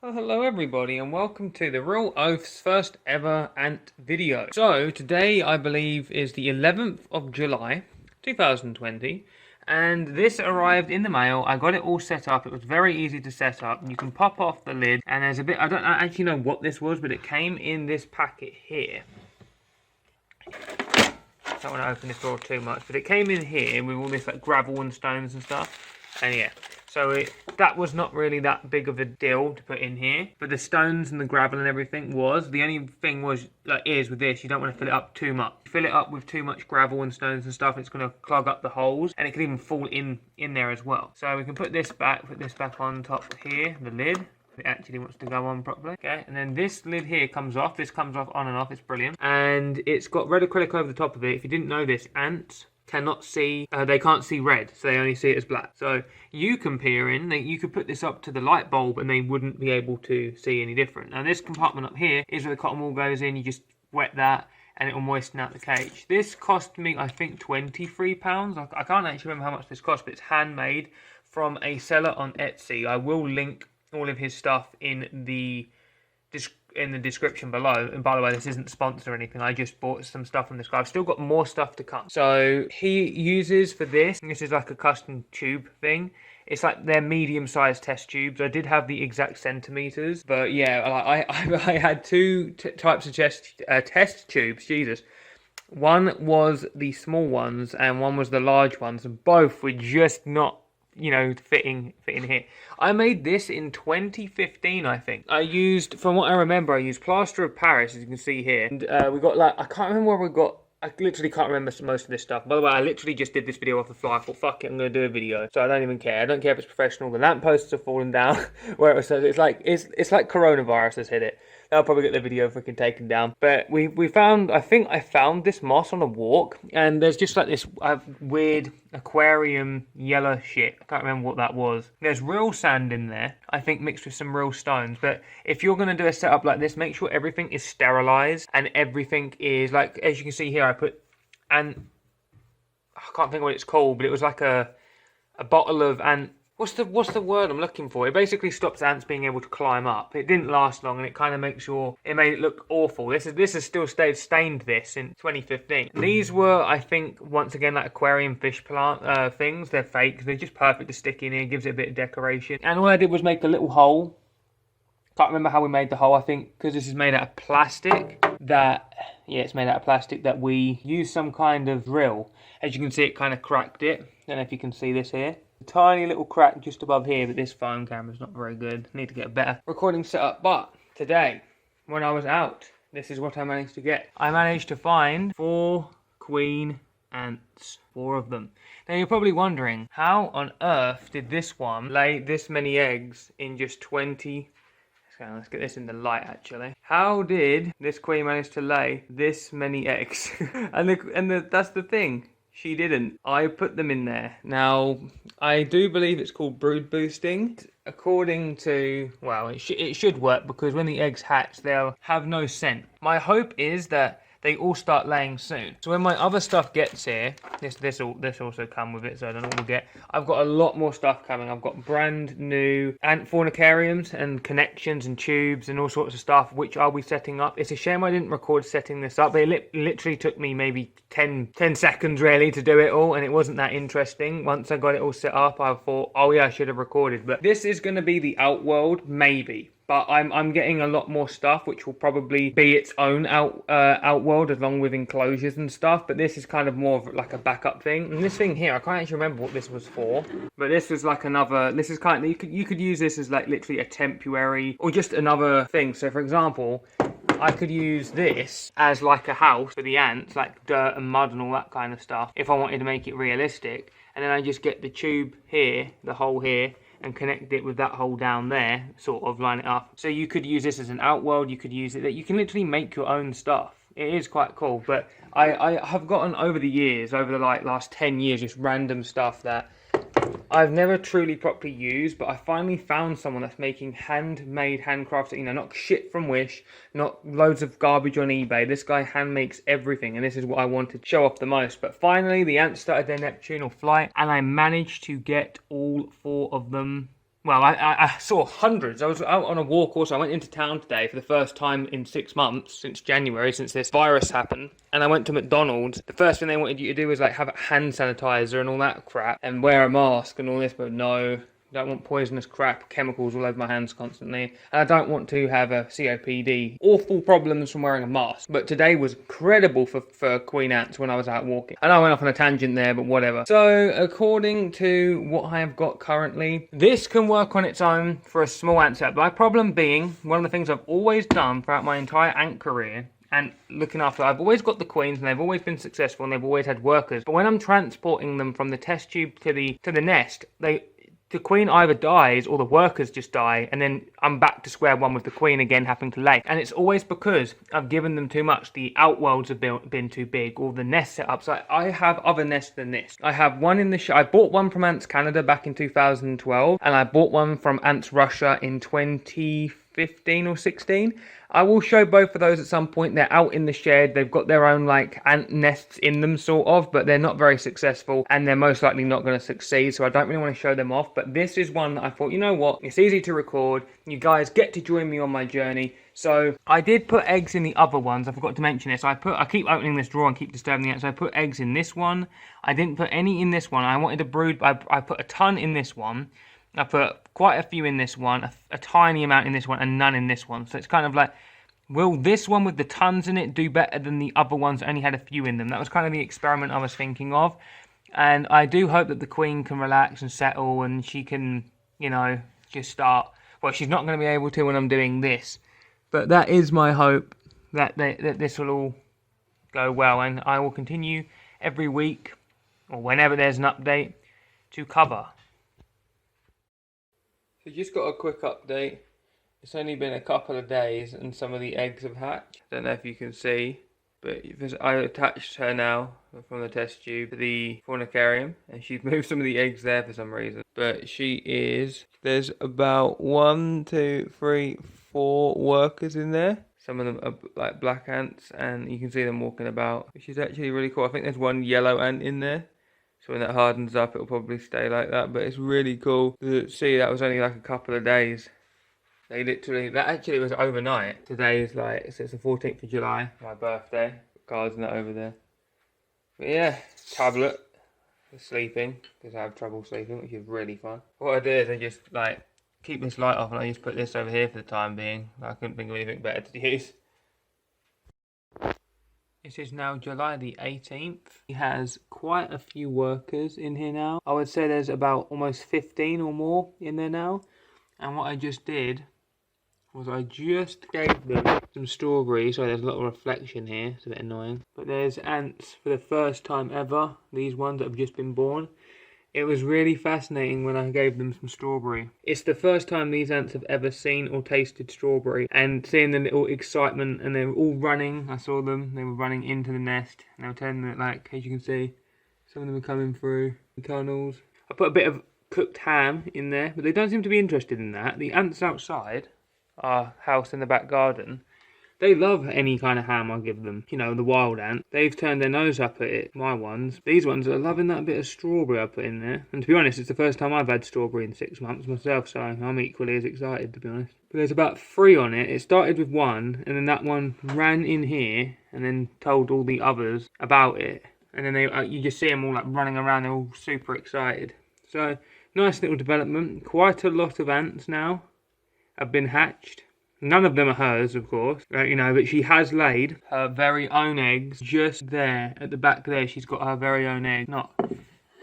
Well, hello everybody and welcome to the Real Oaths first ever ant video. So today I believe is the 11th of July 2020 and this arrived in the mail. I got it all set up. It was very easy to set up. You can pop off the lid and there's a bit, I don't actually know what this was, but it came in this packet here. I don't want to open this door too much, but it came in here with all this like gravel and stones and stuff. And yeah, so that was not really that big of a deal to put in here, but the stones and the gravel and everything was. The only thing was, like, is with this, you don't want to fill it up too much. Fill it up with too much gravel and stones and stuff, it's going to clog up the holes, and it could even fall in there as well. So we can put this back on top here, the lid. It actually wants to go on properly. Okay, and then this lid here comes off. This comes off on and off. It's brilliant, and it's got red acrylic over the top of it. If you didn't know this, ants cannot see, they can't see red, so they only see it as black. So you can peer in, you could put this up to the light bulb and they wouldn't be able to see any different. Now this compartment up here is where the cotton wool goes in. You just wet that and it will moisten out the cage. This cost me, I think, £23. I can't actually remember how much this cost, but it's handmade from a seller on Etsy. I will link all of his stuff in the description below. And by the way, this isn't sponsored or anything. I just bought some stuff from this guy. I've still got more stuff to come. So he uses for this is like a custom tube thing. It's like they're medium-sized test tubes. I did have the exact centimeters, but yeah, I had two types of test tubes. Jesus. One was the small ones and one was the large ones, and both were just not, you know, fitting here. I made this in 2015, I think. I used, from what I remember, I used plaster of Paris, as you can see here. And we got, like, I can't remember where we got. I literally can't remember most of this stuff. By the way, I literally just did this video off the fly. I thought, fuck it, I'm going to do a video. So I don't even care. I don't care if it's professional. The lampposts have fallen down where it says it's like coronavirus has hit it. I'll probably get the video freaking taken down. But we found, I think I found this moss on a walk. And there's just like this weird aquarium yellow shit. I can't remember what that was. There's real sand in there, I think, mixed with some real stones. But if you're going to do a setup like this, make sure everything is sterilized. And everything is, like, as you can see here, I put, and I can't think what it's called, but it was like a bottle of ant. What's the word I'm looking for? It basically stops ants being able to climb up. It didn't last long, and it kind of makes sure it made it look awful. This has still stayed stained this in 2015. These were, I think, once again, like aquarium fish plant things. They're fake. They're just perfect to stick in here. Gives it a bit of decoration. And all I did was make a little hole. Can't remember how we made the hole. I think because this is made out of plastic. It's made out of plastic that we used some kind of drill. As you can see, it kind of cracked it. Don't know if you can see this here. A tiny little crack just above here, but this phone camera's not very good. Need to get a better recording setup. But today, when I was out, this is what I managed to get. I managed to find 4 queen ants. 4 of them. Now you're probably wondering, how on earth did this one lay this many eggs in just 20... Let's get this in the light, actually. How did this queen manage to lay this many eggs? That's the thing. She didn't. I put them in there. Now, I do believe it's called brood boosting. According to, well, it should work because when the eggs hatch, they'll have no scent. My hope is that they all start laying soon. So when my other stuff gets here, this also come with it, so I don't know what we'll get. I've got a lot more stuff coming. I've got brand new ant fornicariums and connections and tubes and all sorts of stuff, which I'll be setting up. It's a shame I didn't record setting this up. It literally took me maybe 10 seconds really to do it all, and it wasn't that interesting. Once I got it all set up, I thought, oh yeah, I should have recorded. But this is going to be the outworld, maybe. But I'm getting a lot more stuff, which will probably be its own outworld, along with enclosures and stuff. But this is kind of more of like a backup thing. And this thing here, I can't actually remember what this was for. But this was like another. This is kind of, you could use this as like literally a temporary or just another thing. So for example, I could use this as like a house for the ants, like dirt and mud and all that kind of stuff, if I wanted to make it realistic. And then I just get the tube here, the hole here, and connect it with that hole down there, sort of line it up. So you could use this as an outworld, you could use it, that you can literally make your own stuff. It is quite cool, but I have gotten over the years, over the like last 10 years, just random stuff that I've never truly properly used, but I finally found someone that's making handmade, handcrafted, you know, not shit from Wish, not loads of garbage on eBay. This guy hand makes everything, and this is what I wanted to show off the most. But finally, the ants started their nocturnal flight, and I managed to get all 4 of them Well, I saw hundreds. I was out on a walk also. I went into town today for the first time in 6 months, since January, since this virus happened. And I went to McDonald's. The first thing they wanted you to do was like have hand sanitizer and all that crap and wear a mask and all this, but no. Don't want poisonous crap, chemicals all over my hands constantly. And I don't want to have a COPD. Awful problems from wearing a mask. But today was incredible for queen ants when I was out walking. I know I went off on a tangent there, but whatever. So, according to what I have got currently, this can work on its own for a small ant setup. My problem being, one of the things I've always done throughout my entire ant career, and looking after, I've always got the queens and they've always been successful and they've always had workers. But when I'm transporting them from the test tube to the nest, the queen either dies or the workers just die, and then I'm back to square one with the queen again having to lay. And it's always because I've given them too much. The outworlds have been too big, or the nest setups. I have other nests than this. I have one in the I bought one from Ants Canada back in 2012, and I bought one from Ants Russia in 2015 or 16. I will show both of those at some point. They're out in the shed. They've got their own like ant nests in them sort of, but they're not very successful and they're most likely not going to succeed. So I don't really want to show them off, but this is one that I thought, you know what? It's easy to record. You guys get to join me on my journey. So I did put eggs in the other ones. I forgot to mention this. I keep opening this drawer and keep disturbing it. So I put eggs in this one. I didn't put any in this one. I wanted to brood. I put a ton in this one. I put quite a few in this one, a tiny amount in this one, and none in this one. So it's kind of like, will this one with the tons in it do better than the other ones that only had a few in them? That was kind of the experiment I was thinking of. And I do hope that the queen can relax and settle and she can, you know, just start. Well, she's not going to be able to when I'm doing this. But that is my hope, that this will all go well. And I will continue every week, or whenever there's an update, to cover. So just got a quick update. It's only been a couple of days and some of the eggs have hatched. I don't know if you can see, but I attached her now from the test tube to the fornicarium, and she's moved some of the eggs there for some reason. But there's about 1, 2, 3, 4 workers in there. Some of them are like black ants, and you can see them walking about, which is actually really cool. I think there's one yellow ant in there. So when that hardens up, it'll probably stay like that. But it's really cool to see that was only like a couple of days. They literally, that actually was overnight. Today is like, so it's the 14th of July, my birthday. Cards and that over there. But yeah, tablet for sleeping, because I have trouble sleeping, which is really fun. What I do is I just like keep this light off and I just put this over here for the time being. I couldn't think of anything better to use. This is now July the 18th. He has quite a few workers in here now. I would say there's about almost 15 or more in there now. And what I just did was I just gave them some strawberries. So there's a lot of reflection here. It's a bit annoying. But there's ants for the first time ever. These ones that have just been born. It was really fascinating when I gave them some strawberry. It's the first time these ants have ever seen or tasted strawberry. And seeing the little excitement, and they were all running. I saw them. They were running into the nest. And they were turning it, like, as you can see, some of them are coming through the tunnels. I put a bit of cooked ham in there, but they don't seem to be interested in that. The ants outside our house in the back garden, they love any kind of ham I give them. You know, the wild ant. They've turned their nose up at it, my ones. These ones are loving that bit of strawberry I put in there. And to be honest, it's the first time I've had strawberry in 6 months myself, so I'm equally as excited, to be honest. But there's about 3 on it. It started with 1, and then that one ran in here, and then told all the others about it. And then you just see them all like running around, they're all super excited. So, nice little development. Quite a lot of ants now have been hatched. None of them are hers, of course, you know, but she has laid her very own eggs just there at the back there. She's got her very own egg.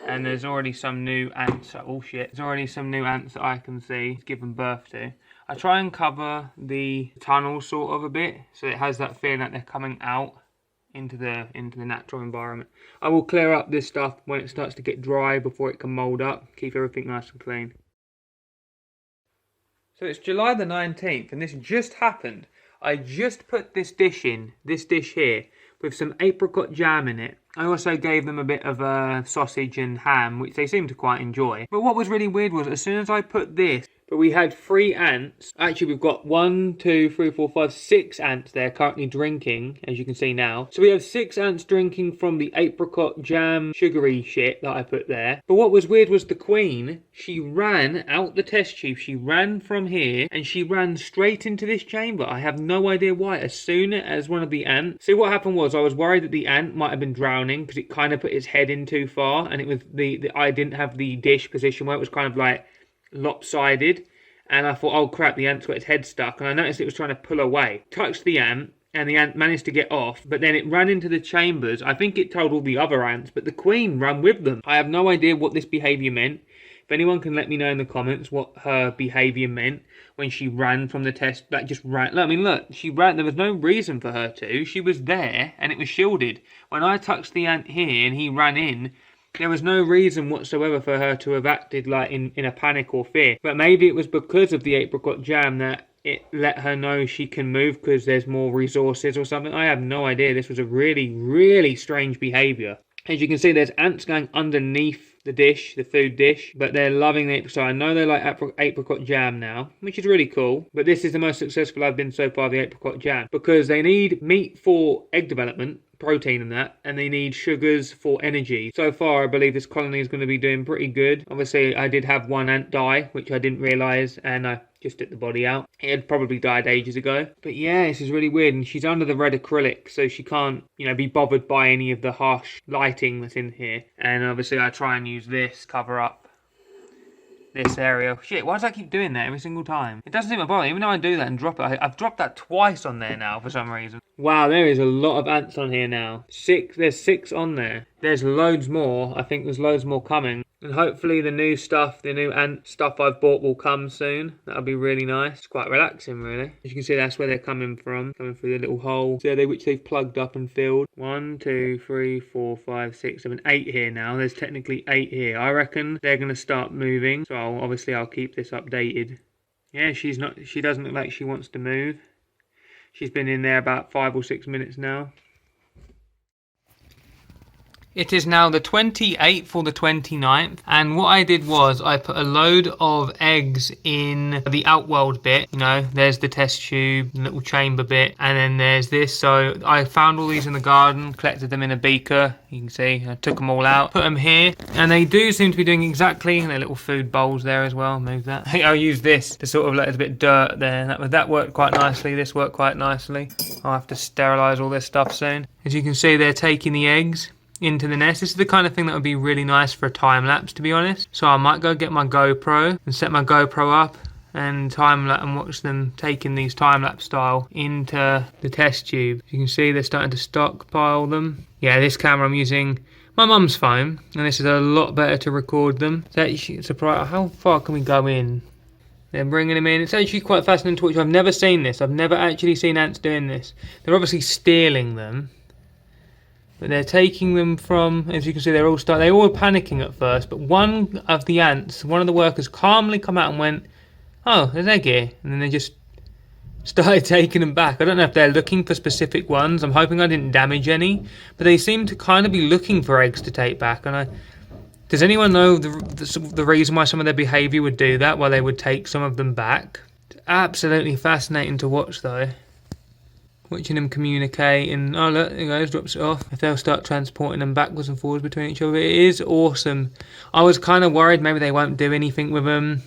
And there's already some new ants. Oh shit! There's already some new ants that I can see given birth to. I try and cover the tunnel sort of a bit, so it has that feeling that they're coming out into the natural environment. I will clear up this stuff when it starts to get dry before it can mould up. Keep everything nice and clean. So it's July the 19th, and this just happened. I just put this dish here, with some apricot jam in it. I also gave them a bit of sausage and ham, which they seem to quite enjoy. But what was really weird was, as soon as I put this But we had 3 ants. Actually, we've got 1, 2, 3, 4, 5, 6 ants there currently drinking, as you can see now. So we have 6 ants drinking from the apricot jam sugary shit that I put there. But what was weird was the queen, she ran out the test tube. She ran from here and she ran straight into this chamber. I have no idea why. As soon as one of the ants... See, what happened was I was worried that the ant might have been drowning because it kind of put its head in too far, and it was I didn't have the dish position where it was kind of like lopsided, and I thought, oh crap, the ant's got its head stuck, and I noticed it was trying to pull away. Touched the ant, and the ant managed to get off, but then it ran into the chambers. I think it told all the other ants, but the queen ran with them. I have no idea what this behaviour meant. If anyone can let me know in the comments what her behaviour meant when she ran from the test, that just ran. I mean, look, she ran. There was no reason for her to. She was there, and it was shielded. When I touched the ant here, and he ran in, there was no reason whatsoever for her to have acted like in a panic or fear. But maybe it was because of the apricot jam that it let her know she can move because there's more resources or something. I have no idea. This was a really, really strange behaviour. As you can see, there's ants going underneath the dish, the food dish, but they're loving the apricot. So I know they like apricot jam now, which is really cool. But this is the most successful I've been so far, the apricot jam, because they need meat for egg development, protein and that, and they need sugars for energy. So far, I believe this colony is going to be doing pretty good. Obviously, I did have one ant die, which I didn't realise, and I just took the body out. It had probably died ages ago. But yeah, this is really weird, and she's under the red acrylic, so she can't, you know, be bothered by any of the harsh lighting that's in here. And obviously, I try and use this cover up this area. Shit, why does I keep doing that every single time? It doesn't seem to bother, even though I do that and drop it. I've dropped that twice on there now for some reason. Wow, there is a lot of ants on here now. There's 6 on there. There's loads more. I think there's loads more coming. And hopefully the new stuff, the new ant stuff I've bought will come soon. That'll be really nice. It's quite relaxing, really. As you can see, that's where they're coming from. Coming through the little hole there, which they've plugged up and filled. 1, 2, 3, 4, 5, 6, 7, 8 here now. There's technically 8 here. I reckon they're going to start moving. So obviously I'll keep this updated. Yeah, she doesn't look like she wants to move. She's been in there about 5 or 6 minutes now. It is now the 28th or the 29th, and what I did was I put a load of eggs in the outworld bit. You know, there's the test tube, the little chamber bit, and then there's this. So I found all these in the garden, collected them in a beaker. You can see I took them all out, put them here, and they do seem to be doing exactly. And their little food bowls there as well. Move that. I'll use this to sort of let a bit of dirt there. That worked quite nicely. This worked quite nicely. I'll have to sterilise all this stuff soon. As you can see, they're taking the eggs into the nest. This is the kind of thing that would be really nice for a time lapse, to be honest. So I might go get my GoPro and set my GoPro up and time lapse and watch them taking these time lapse style into the test tube. You can see they're starting to stockpile them. Yeah, this camera I'm using my mum's phone, and this is a lot better to record them. It's actually surprising. How far can we go in? They're bringing them in. It's actually quite fascinating to watch. I've never seen this. I've never actually seen ants doing this. They're obviously stealing them. But they're taking them from, as you can see, they all were panicking at first, but one of the ants, one of the workers calmly come out and went, oh, there's egg here. And then they just started taking them back. I don't know if they're looking for specific ones. I'm hoping I didn't damage any, but they seem to kind of be looking for eggs to take back. And does anyone know the reason why some of their behaviour would do that, why they would take some of them back? It's absolutely fascinating to watch though. Watching them communicate, and oh look, there it goes, drops it off. If they'll start transporting them backwards and forwards between each other, it is awesome. I was kind of worried maybe they won't do anything with them,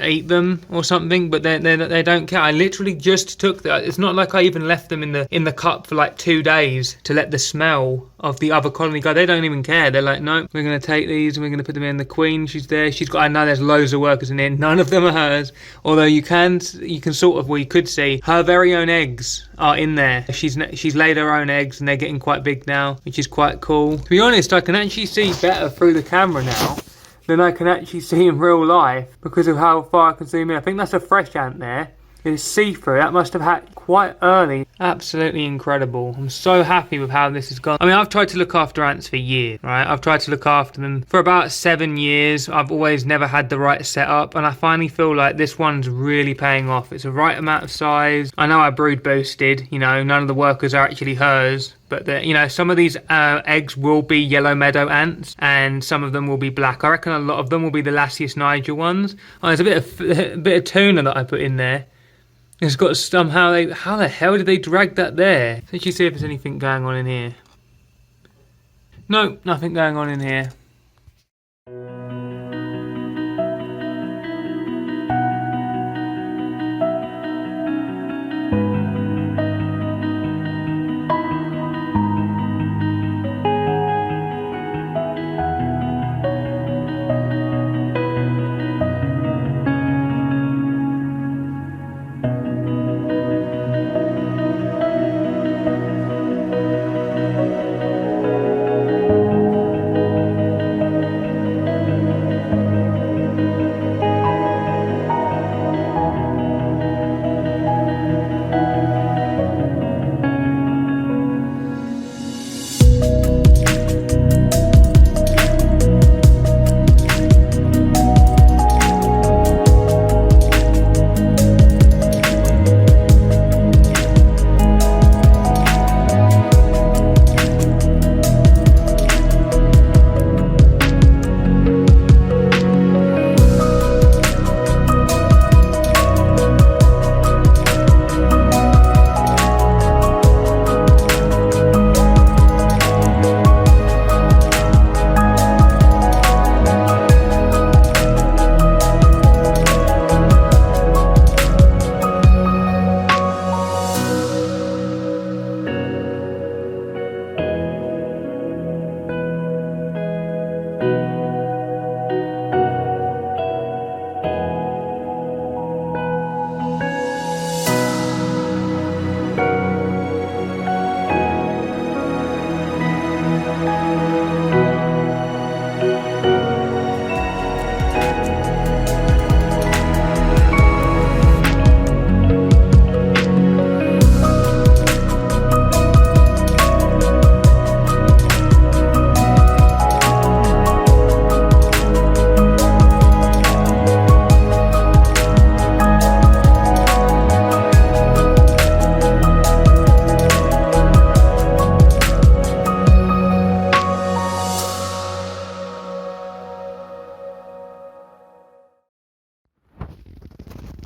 eat them or something, but they don't care. I literally just took that. It's not like I even left them in the cup for like 2 days to let the smell of the other colony go. They don't even care. They're like, no, we're going to take these and we're going to put them in. The queen, she's there. She's got, I know there's loads of workers in here. None of them are hers. Although you can sort of, well, you could see her very own eggs are in there. She's laid her own eggs and they're getting quite big now, which is quite cool. To be honest, I can actually see better through the camera now than I can actually see in real life because of how far I can zoom in. I think that's a fresh ant there. It's see-through. That must have had quite early. Absolutely incredible. I'm so happy with how this has gone. I mean, I've tried to look after ants for years, right? I've tried to look after them for about 7 years. I've always never had the right setup, and I finally feel like this one's really paying off. It's the right amount of size. I know I brood boosted, you know, none of the workers are actually hers. But, you know, some of these eggs will be yellow meadow ants and some of them will be black. I reckon a lot of them will be the Lasius niger ones. Oh, there's a bit of tuna that I put in there. It's got somehow, how the hell did they drag that there? Let's just see if there's anything going on in here. No, nothing going on in here.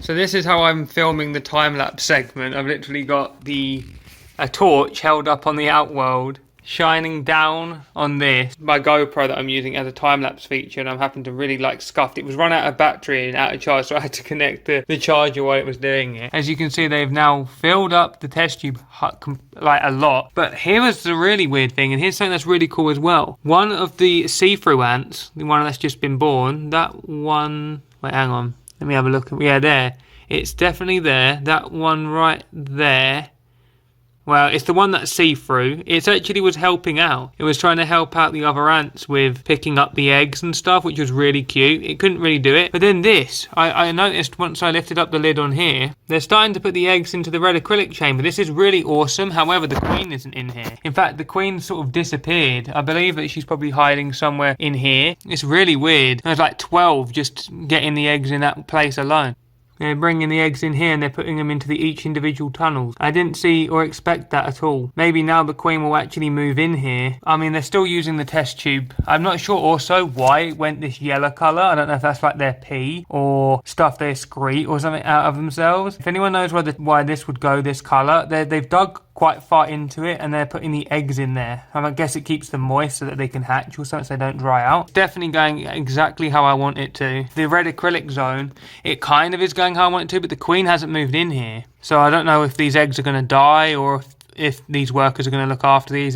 So this is how I'm filming the time-lapse segment. I've literally got a torch held up on the outworld, shining down on this. My GoPro that I'm using as a time-lapse feature, and I'm having to really scuffed. It was run out of battery and out of charge, so I had to connect the charger while it was doing it. As you can see, they've now filled up the test tube a lot. But here was the really weird thing, and here's something that's really cool as well. One of the see-through ants, the one that's just been born, that one... Wait, hang on. Let me have a look. Yeah, there. It's definitely there. That one right there. Well, it's the one that's see-through. It actually was helping out. It was trying to help out the other ants with picking up the eggs and stuff, which was really cute. It couldn't really do it. But then this, I noticed once I lifted up the lid on here, they're starting to put the eggs into the red acrylic chamber. This is really awesome. However, the queen isn't in here. In fact, the queen sort of disappeared. I believe that she's probably hiding somewhere in here. It's really weird. There's like 12 just getting the eggs in that place alone. They're bringing the eggs in here and they're putting them into each individual tunnels. I didn't see or expect that at all. Maybe now the queen will actually move in here. I mean, they're still using the test tube. I'm not sure also why it went this yellow colour. I don't know if that's like their pee or stuff they excrete or something out of themselves. If anyone knows why this would go this colour, they've dug quite far into it and they're putting the eggs in there. I guess it keeps them moist so that they can hatch or something so they don't dry out. It's definitely going exactly how I want it to. The red acrylic zone, it kind of is going how I want it to, but the queen hasn't moved in here. So I don't know if these eggs are going to die or if these workers are going to look after these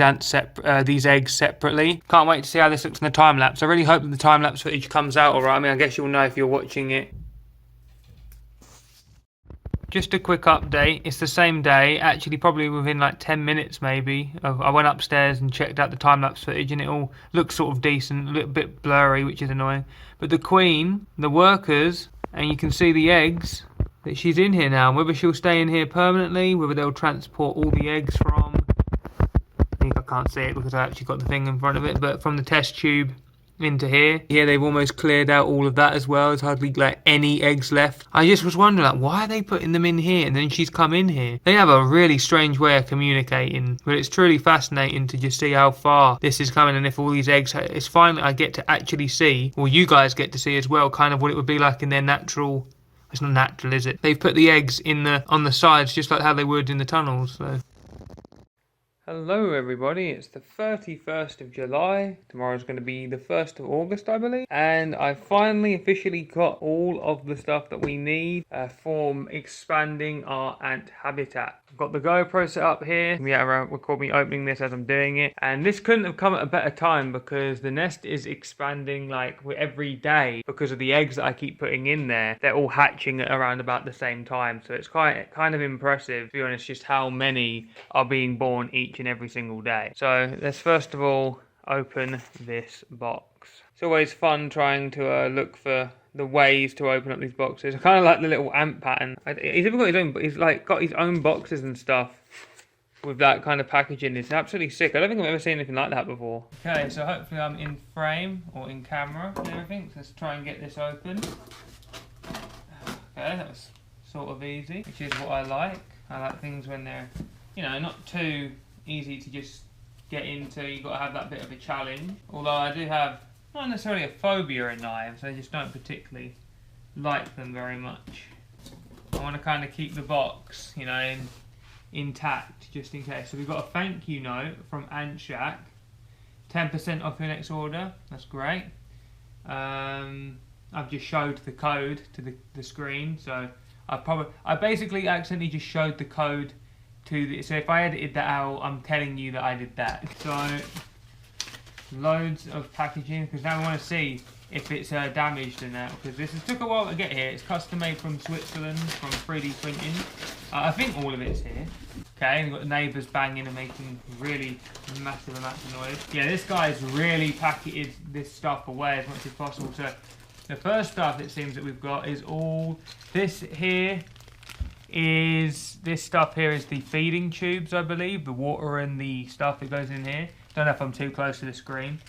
these eggs separately. Can't wait to see how this looks in the time lapse. I really hope that the time lapse footage comes out alright. I mean, I guess you'll know if you're watching it. Just a quick update, it's the same day, actually probably within like 10 minutes maybe. I went upstairs and checked out the time-lapse footage and it all looks sort of decent, a little bit blurry, which is annoying. But the queen, the workers, and you can see the eggs that she's in here now. Whether she'll stay in here permanently, whether they'll transport all the eggs from... I can't see it because I actually got the thing in front of it, but from the test tube into here. Yeah, they've almost cleared out all of that as well. There's hardly like any eggs left. I just was wondering, like, why are they putting them in here and then she's come in here? They have a really strange way of communicating, but it's truly fascinating to just see how far this is coming, and if all these eggs, it's finally I get to actually see, or you guys get to see as well, kind of what it would be like in their natural... It's not natural, is it? They've put the eggs in on the sides just like how they would in the tunnels, so... Hello everybody, it's the 31st of July, tomorrow's going to be the 1st of August I believe, and I finally officially got all of the stuff that we need for expanding our ant habitat. I've got the GoPro set up here, record me opening this as I'm doing it, and this couldn't have come at a better time because the nest is expanding like every day because of the eggs that I keep putting in there. They're all hatching at around about the same time, so it's kind of impressive, to be honest, just how many are being born each and every single day. So let's first of all open this box. It's always fun trying to look for the ways to open up these boxes. I kind of like the little ant pattern. He's even got his own, he's like got his own boxes and stuff with that kind of packaging. It's absolutely sick. I don't think I've ever seen anything like that before. Okay, so hopefully I'm in frame or in camera and everything. So let's try and get this open. Okay, that was sort of easy, which is what I like. I like things when they're, you know, not too easy to just get into. You've got to have that bit of a challenge. Although I do have not necessarily a phobia of knives, I just don't particularly like them very much. I want to kind of keep the box, you know, intact just in case. So we've got a thank you note from Ant Shack, 10% off your next order. That's great. I've just showed the code to the screen, so I basically accidentally just showed the code to so if I edited that out, I'm telling you that I did that. So loads of packaging because now I want to see if it's damaged or not, because this took a while to get here. It's custom made from Switzerland, from 3D printing. I think all of it's here. Okay, we've got the neighbours banging and making really massive amounts of noise. Yeah, this guy's really packeted this stuff away as much as possible. So the first stuff it seems that we've got is all this here. This stuff here is the feeding tubes, I believe, the water and the stuff that goes in here. Don't know if I'm too close to the screen.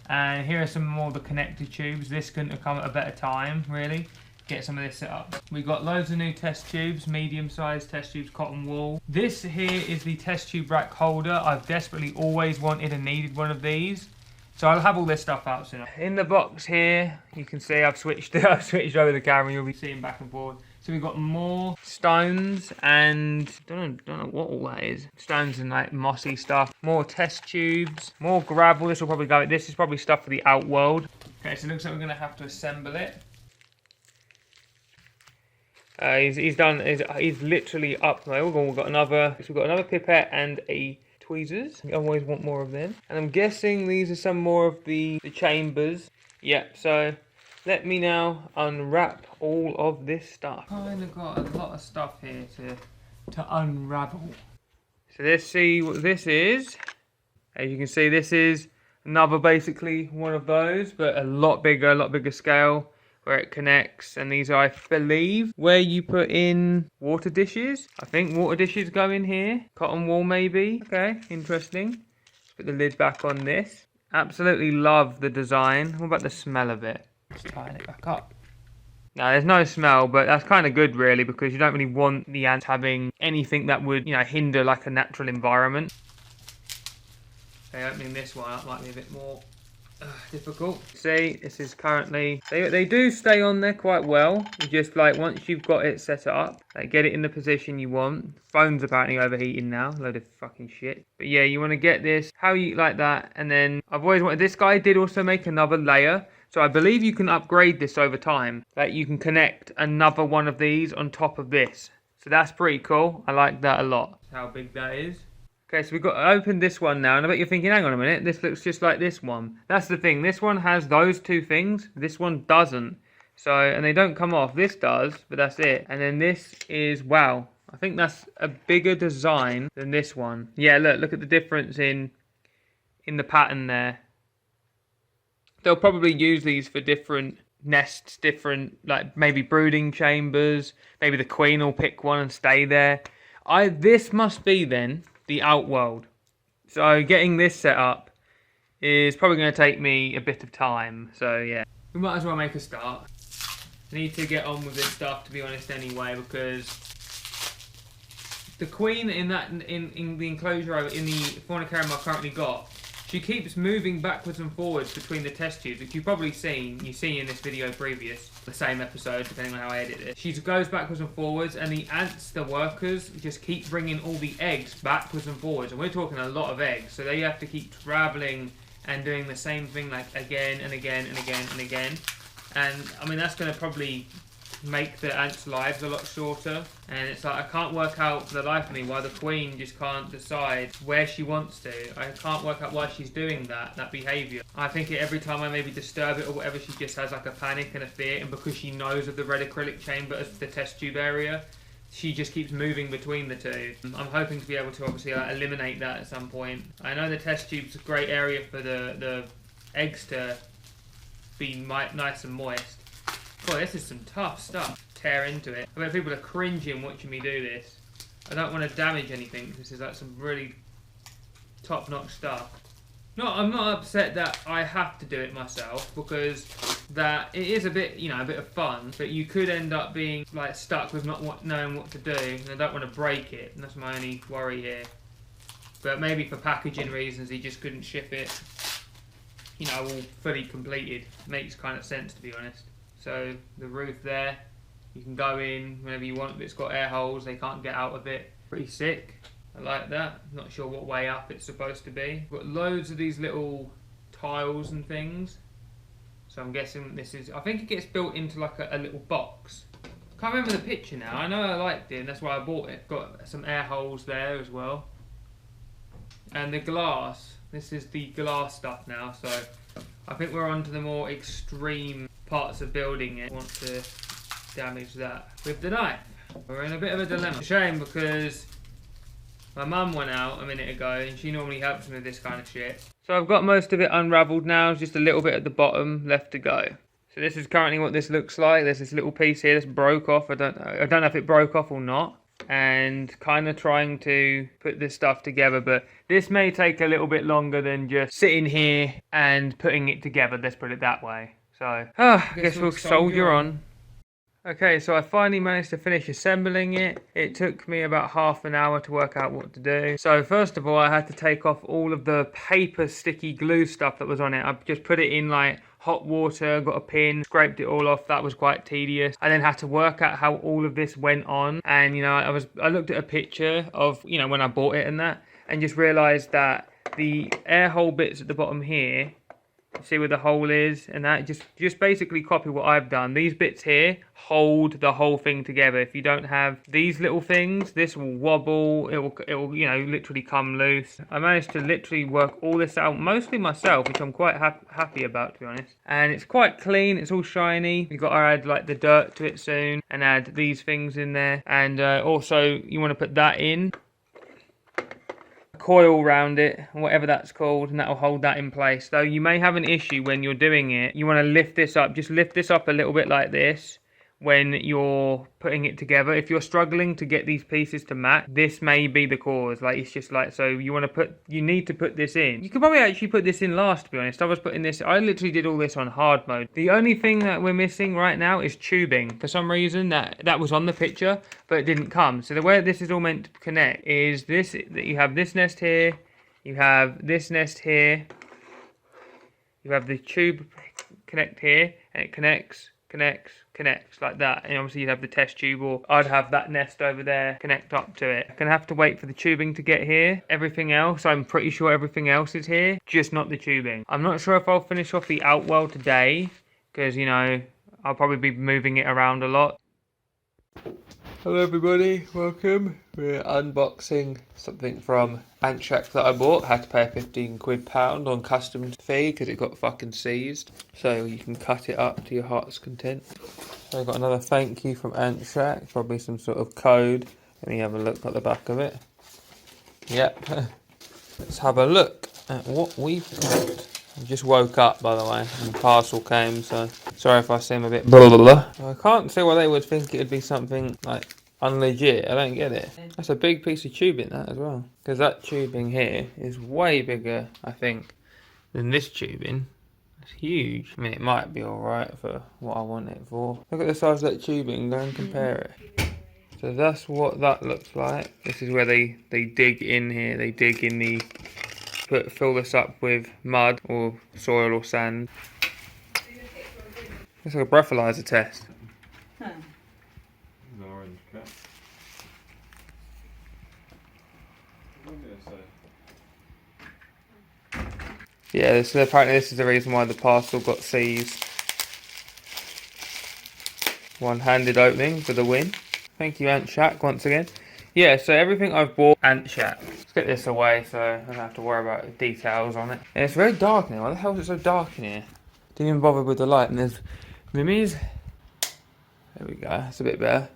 And here are some more of the connector tubes. This couldn't have come at a better time, really. Get some of this set up. We've got loads of new test tubes, medium-sized test tubes, cotton wool. This here is the test tube rack holder. I've desperately always wanted and needed one of these. So I'll have all this stuff out soon. In the box here, you can see I've switched over the camera. You'll be seeing back and forth. So we've got more stones and don't know what all that is. Stones and like mossy stuff. More test tubes. More gravel. This will probably go. This is probably stuff for the outworld. Okay, so it looks like we're gonna have to assemble it. He's literally up there. We've got another pipette and a tweezers. I always want more of them. And I'm guessing these are some more of the chambers. Yep, so let me now unwrap all of this stuff. Kind of got a lot of stuff here to unravel. So let's see what this is. As you can see, this is another basically one of those, but a lot bigger scale, where it connects. And these are, I believe, where you put in water dishes. I think water dishes go in here. Cotton wool maybe. Okay, interesting. Let's put the lid back on this. Absolutely love the design. What about the smell of it? Let's tighten it back up. Now, there's no smell, but that's kind of good, really, because you don't really want the ants having anything that would, you know, hinder like a natural environment. Okay, opening this one up might be a bit more difficult. See, this is currently, they do stay on there quite well. You just like, once you've got it set up, like, get it in the position you want. Phone's apparently overheating now, load of fucking shit. But yeah, you want to get this, how you like that, and then I've always wanted, this guy did also make another layer. So I believe you can upgrade this over time. Like you can connect another one of these on top of this. So that's pretty cool. I like that a lot. How big that is. Okay, so we've got to open this one now. And I bet you're thinking, hang on a minute, this looks just like this one. That's the thing. This one has those two things. This one doesn't. So, and they don't come off. This does, but that's it. And then this is, wow. I think that's a bigger design than this one. Yeah, look at the difference in the pattern there. They'll probably use these for different nests, different, like maybe brooding chambers. Maybe the queen will pick one and stay there. This must be then the outworld. So getting this set up is probably going to take me a bit of time. So yeah, we might as well make a start. I need to get on with this stuff, to be honest, anyway, because the queen in the enclosure in the Faunacarium I've currently got, she keeps moving backwards and forwards between the test tubes, which you've probably seen. You see in this video previous, the same episode, depending on how I edit it. She goes backwards and forwards, and the ants, the workers, just keep bringing all the eggs backwards and forwards. And we're talking a lot of eggs, so they have to keep traveling and doing the same thing like again and again and again and again. And I mean, that's going to probably make the ants' lives a lot shorter. And it's like, I can't work out for the life of me why the queen just can't decide where she wants to. I can't work out why she's doing that behaviour. I think every time I maybe disturb it or whatever, she just has like a panic and a fear. And because she knows of the red acrylic chamber as the test tube area, she just keeps moving between the two. I'm hoping to be able to obviously eliminate that at some point. I know the test tube's a great area for the eggs to be nice and moist. Boy, this is some tough stuff. Tear into it. I bet people are cringing watching me do this. I don't want to damage anything. This is like some really top-notch stuff. No, I'm not upset that I have to do it myself, because that it is a bit, you know, a bit of fun, but you could end up being like stuck with not knowing what to do, and I don't want to break it, and that's my only worry here. But maybe for packaging reasons, he just couldn't ship it, you know, all fully completed. Makes kind of sense, to be honest. So the roof there, you can go in whenever you want, but it's got air holes, they can't get out of it. Pretty sick. I like that. Not sure what way up it's supposed to be. Got loads of these little tiles and things. So I'm guessing this is, I think it gets built into like a little box. Can't remember the picture now. I know I liked it and that's why I bought it. Got some air holes there as well. And the glass. This is the glass stuff now. So I think we're on to the more extreme parts of building it. I want to damage that with the knife. We're in a bit of a dilemma. Shame, because my mum went out a minute ago and she normally helps me with this kind of shit. So I've got most of it unravelled now, just a little bit at the bottom left to go. So this is currently what this looks like. There's this little piece here that's broke off. I don't know if it broke off or not. And kind of trying to put this stuff together, but this may take a little bit longer than just sitting here and putting it together, let's put it that way. So, I guess we'll soldier on. Okay, so I finally managed to finish assembling it. It took me about half an hour to work out what to do. So first of all, I had to take off all of the paper sticky glue stuff that was on it. I just put it in like hot water, got a pin, scraped it all off. That was quite tedious. I then had to work out how all of this went on. And, you know, I looked at a picture of, you know, when I bought it and that, and just realised that the air hole bits at the bottom here, see where the hole is, and that just basically copy what I've done. These bits here hold the whole thing together. If you don't have these little things, this will wobble, it will you know, literally come loose. I managed to literally work all this out mostly myself, which I'm quite happy about, to be honest. And it's quite clean, it's all shiny. You've got to add like the dirt to it soon and add these things in there. And also you want to put that in, coil around it, whatever that's called, and that'll hold that in place. Though you may have an issue when you're doing it. You want to lift this up, just lift this up a little bit like this when you're putting it together. If you're struggling to get these pieces to match, this may be the cause. Like, it's just like, so you need to put this in. You could probably actually put this in last, to be honest. I literally did all this on hard mode. The only thing that we're missing right now is tubing. For some reason that was on the picture, but it didn't come. So the way this is all meant to connect is this, that you have this nest here, you have this nest here, you have the tube connect here, and it connects like that. And obviously you'd have the test tube, or I'd have that nest over there connect up to it. I'm gonna have to wait for the tubing to get here. Everything else, I'm pretty sure everything else is here, just not the tubing. I'm not sure if I'll finish off the outwell today, because, you know, I'll probably be moving it around a lot. Hello everybody, welcome. We're unboxing something from Ant Shack that I bought. Had to pay a £15 on customs fee because it got fucking seized. So you can cut it up to your heart's content. So I've got another thank you from Ant Shack, probably some sort of code. Let me have a look at the back of it. Yep. Let's have a look at what we've got. I just woke up, by the way, and the parcel came, so sorry if I seem a bit blah blah blah. I can't see why they would think it would be something like unlegit. I don't get it. That's a big piece of tubing, that as well. Because that tubing here is way bigger, I think, than this tubing. It's huge. I mean, it might be alright for what I want it for. Look at the size of that tubing, go and compare it. So that's what that looks like. This is where they dig in here. They dig in the... fill this up with mud or soil or sand. It's like a breathalyzer test. Huh. An orange cap. Yeah, apparently this is the reason why the parcel got seized. One-handed opening for the win. Thank you, Ant Shack, once again. Yeah, so everything I've bought, Ant Shack. Let's get this away so I don't have to worry about the details on it. And it's very dark now. Why the hell is it so dark in here? Didn't even bother with the light. And there's Mimi's. There we go. It's a bit better.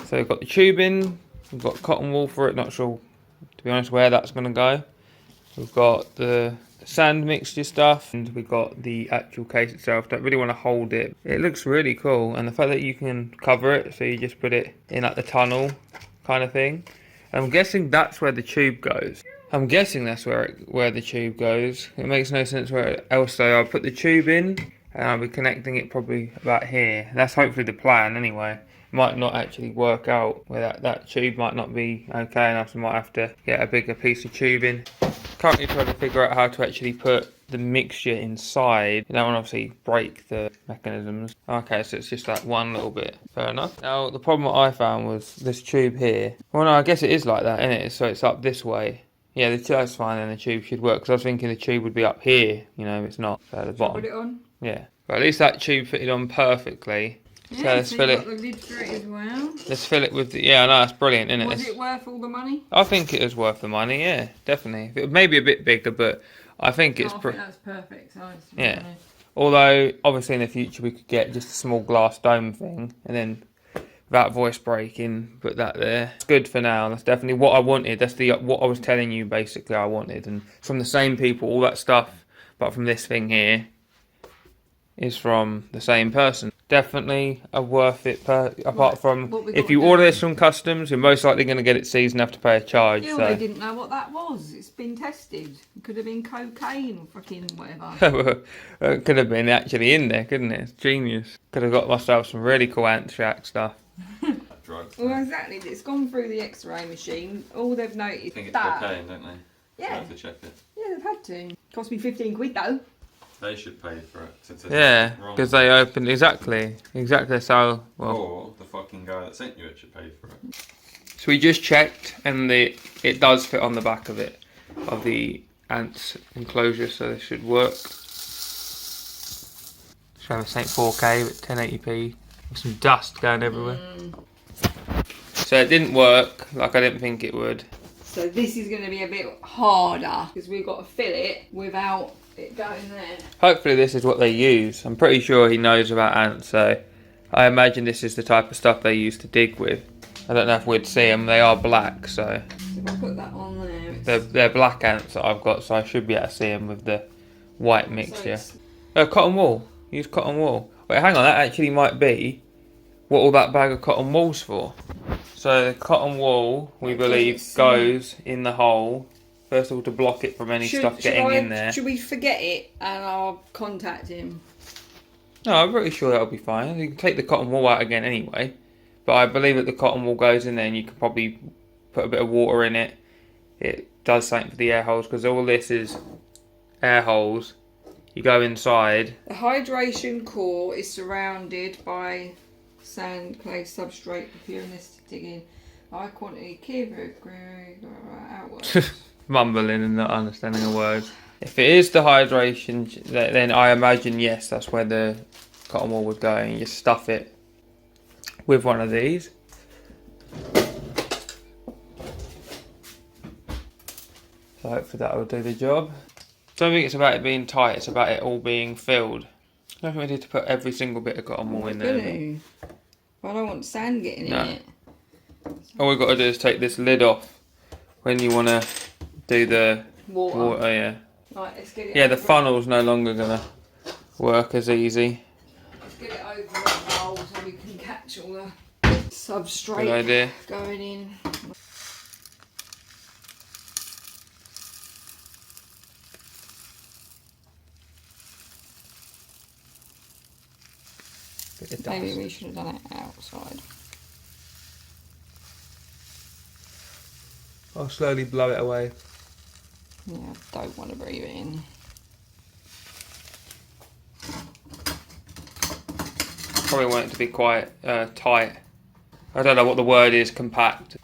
So we've got the tubing. We've got cotton wool for it. Not sure, to be honest, where that's going to go. We've got the sand mixture stuff, and we've got the actual case itself. Don't really want to hold it. It looks really cool, and the fact that you can cover it, so you just put it in like the tunnel kind of thing. And I'm guessing that's where the tube goes. I'm guessing that's where the tube goes. It makes no sense where else though. I'll put the tube in, and I'll be connecting it probably about here. That's hopefully the plan anyway. Might not actually work out where that tube might not be okay enough, so I might have to get a bigger piece of tubing. Currently trying to figure out how to actually put the mixture inside. You don't want to obviously break the mechanisms. Okay, so it's just like one little bit. Fair enough. Now, the problem that I found was this tube here. Well, no, I guess it is like that, isn't it? So it's up this way. Yeah, that's fine, and the tube should work. Because I was thinking the tube would be up here. You know, it's not. So at the bottom. Put it on? Yeah. But at least that tube fitted on perfectly. Yeah, so let's fill it. Got the lid for it as well. Let's fill it with the... Yeah, I know, that's brilliant, isn't it? Was it worth all the money? I think it is worth the money, yeah, definitely. It may be a bit bigger, but I think it's... I think that's perfect size. Yeah. Although, obviously in the future we could get just a small glass dome thing, and then without voice breaking, put that there. It's good for now. That's definitely what I wanted. That's what I was telling you, basically, I wanted. And from the same people, all that stuff, apart from this thing here, is from the same person. Definitely a worth it. Apart from if you order this from customs, you're most likely going to get it seized and have to pay a charge. Yeah, so. They didn't know what that was. It's been tested. It could have been cocaine or fucking whatever. It could have been actually in there, couldn't it? It's genius. Could have got myself some really cool Ant Shack stuff. Drugs. Well, exactly. It's gone through the X-ray machine. All they've noticed. I think it's that. cocaine, don't they? Yeah. They have to check it. Yeah, they've had to. Cost me 15 quid though. They should pay for it. Since it's Yeah, wrong. because they opened exactly so well. Or the fucking guy that sent you it should pay for it. So we just checked, and it does fit on the back of it, of the ants enclosure, so this should work. Showing St 4K with 1080p, with some dust going everywhere. So it didn't work like I didn't think it would. So this is going to be a bit harder because we've got to fill it without it going there. Hopefully this is what they use. I'm pretty sure he knows about ants, so I imagine this is the type of stuff they use to dig with. I don't know if we'd see them. They are black, so If I put that on there, they're black ants that I've got, so I should be able to see them with the white mixture. So Cotton wool. Use cotton wool. Wait, hang on. That actually might be what all that bag of cotton wool's for. So the cotton wool, we believe, goes in the hole. First of all, to block it from any stuff getting in there. Should we forget it and I'll contact him? No, I'm pretty sure that'll be fine. You can take the cotton wool out again anyway. But I believe that the cotton wool goes in there, and you can probably put a bit of water in it. It does something for the air holes, because all this is air holes. You go inside. The hydration core is surrounded by sand, clay, substrate, preparedness to dig in. High quantity kiver, outwards. Mumbling and not understanding a word. If it is the hydration, then I imagine, yes, that's where the cotton wool would go, and you just stuff it with one of these. So hopefully that will do the job. I don't think it's about it being tight, it's about it all being filled. I don't think we need to put every single bit of cotton wool in there. But I don't want sand getting in it. All we've got to do is take this lid off when you want to do the water. Yeah. Right, let's get it. Yeah, the over- funnel's no longer gonna work as easy. Let's get it over the bowl so we can catch all the substrate Good idea. going in. Bit of Maybe dust. we should have done it outside. I'll slowly blow it away. Yeah, I don't want to breathe it in. Probably want it to be quite tight. I don't know what the word is, compact.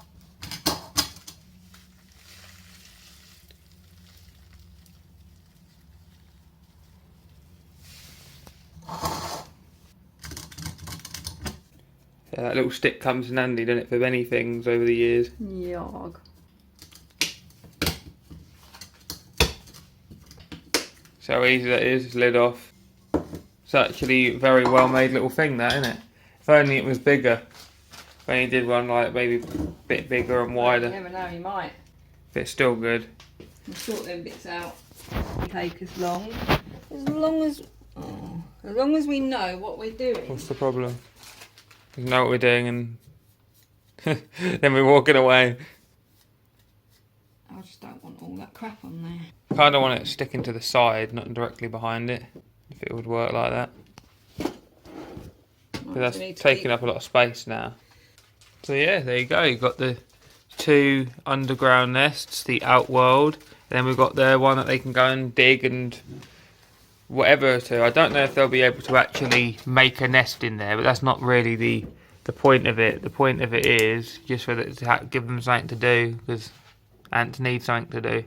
Yeah, that little stick comes in handy, doesn't it, for many things over the years. Yog. So easy that is, lid off. It's actually a very well made little thing, that, isn't it? If only it was bigger. If only did one like maybe a bit bigger and You wider. never know, you might. But it's still good. We'll sort them bits out. Take as long as we know what we're doing. What's the problem? We know what we're doing and then we're walking away. I just don't want all that crap on there. Kind of want it sticking to the side, not directly behind it. If it would work like that. But that's taking up a lot of space now. So yeah, there you go. You've got the 2 underground nests, the outworld. Then we've got the one that they can go and dig and whatever to. I don't know if they'll be able to actually make a nest in there, but that's not really the point of it. The point of it is just for it to give them something to do, because ants need something to do.